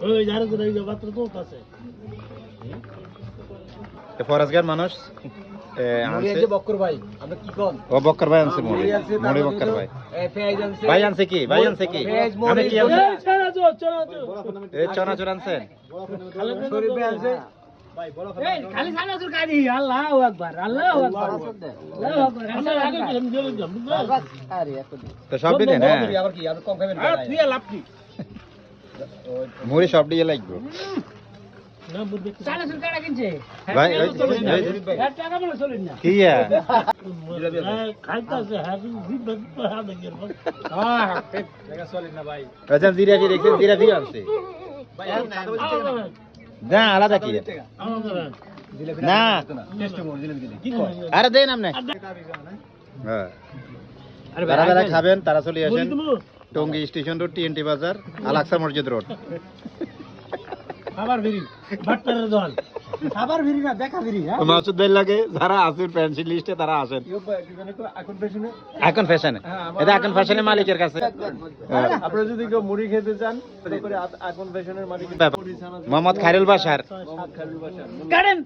ওই যারা যারা এই বাত্র তো আছে ফরাজগার মানুষ মুড়ি আছে বক্কর ভাই আপনি কি কোন ও বক্কর ভাই আনছে মুড়ি মুড়ি বক্কর ভাই ভাই আনছে কি ভাই আনছে কি আমি কি আনছে এই চনাচুর আনছেন শরীফ ভাই আছে ভাই বড় খালি সানাচুর কাদি আল্লাহু আকবার আল্লাহু আকবার আল্লাহু আকবার আমরা আগে কি আমি জেলে যাব আরে এত তো সব দিন হ্যাঁ আবার কি আপনি কম খাবেন আর তুই লাভ কি মুড়ি সব দিয়ে লাগবে না বুঝবে সানাচুর কাটা কিনছে ভাই এক টাকা বলে চলেন না কি খাইতাছে হ্যাঁ জিব্বা হা দেখেন জায়গা চলেন না ভাই আচ্ছা জিরা কি দেখছেন জিরা দিয়ে আনছে ভাই না আলাদা কি না টেস্ট মোর জিলেবি দিলে কি কয় আরে দেন আপনি হ্যাঁ আরে যারা যারা খাবেন তারা চলে আসেন টঙ্গী স্টেশন রোড টিএনটি বাজার আলাক্সা মসজিদ রোড খাবার ফিরি বাট্টারের দল খাবার ফিরি না দেখা ফিরি হ্যাঁ মাসুদ ভাই লাগে যারা আছেন পেন্সিল লিস্টে তারা আসেন এখন পেছনে এখন ফ্যাশনে এটা এখন ফ্যাশনের মালিকের কাছে আপনারা যদি কেউ মুড়ি খেতে চান তাহলে করে এখন পেছনের মালিক মোহাম্মদ খায়রুল বাশার কাটেন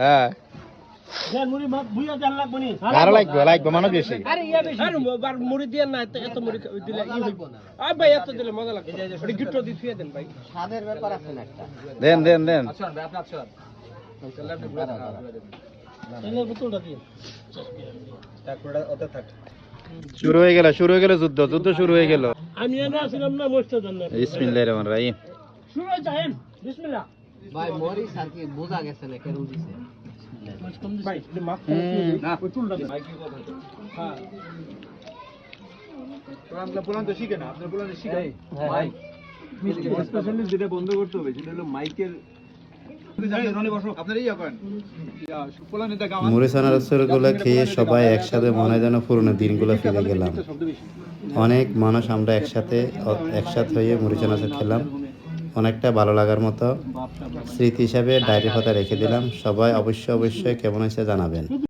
হ্যাঁ দেন মুড়ি বুইয়া জান লাগবে নি আরো লাগবে মানুষ বেশি আরে ইয়া বেশি আরে মুড়ি দিয়ে না এত মুড়ি দিলে ই হইব না আই ভাই এত দিলে মজা লাগবে ওটা গিট্টো দি থুয়ে দেন ভাই স্বাদের ব্যাপার আছে না একটা দেন আচ্ছা আপনি আচ্ছা তাহলে আপনি বুঝা এলে বোতলটা দিন তারপরে ওটা থাক শুরু হয়ে গেল যুদ্ধ শুরু হয়ে গেল আমি এনে আসলাম না বসতে দেন না বিসমিল্লাহির রহমানির রহিম শুরু হয়ে যায় বিসমিল্লাহ ভাই মরি সাকি বোঝা গেছে না কেন দিছে ভাই মাফ না বোতলটা দিন ভাই কি কথা হ্যাঁ আপনার বলেন তো শিখে না আপনার বলেন শিখে ভাই স্পেশালি যেটা বন্ধ করতে হবে সেটা হলো মাইকের মুড়ি গুলো খেয়ে সবাই একসাথে মনে হয় যেন পুরনো দিনগুলো ফিরে গেলাম। অনেক মানুষ আমরা একসাথে হয়ে মুড়ি চানাচুর খেলাম। অনেকটা ভালো লাগার মতো স্মৃতি হিসাবে ডায়েরি খাতা রেখে দিলাম। সবাই অবশ্যই কেমন হয়েছে জানাবেন।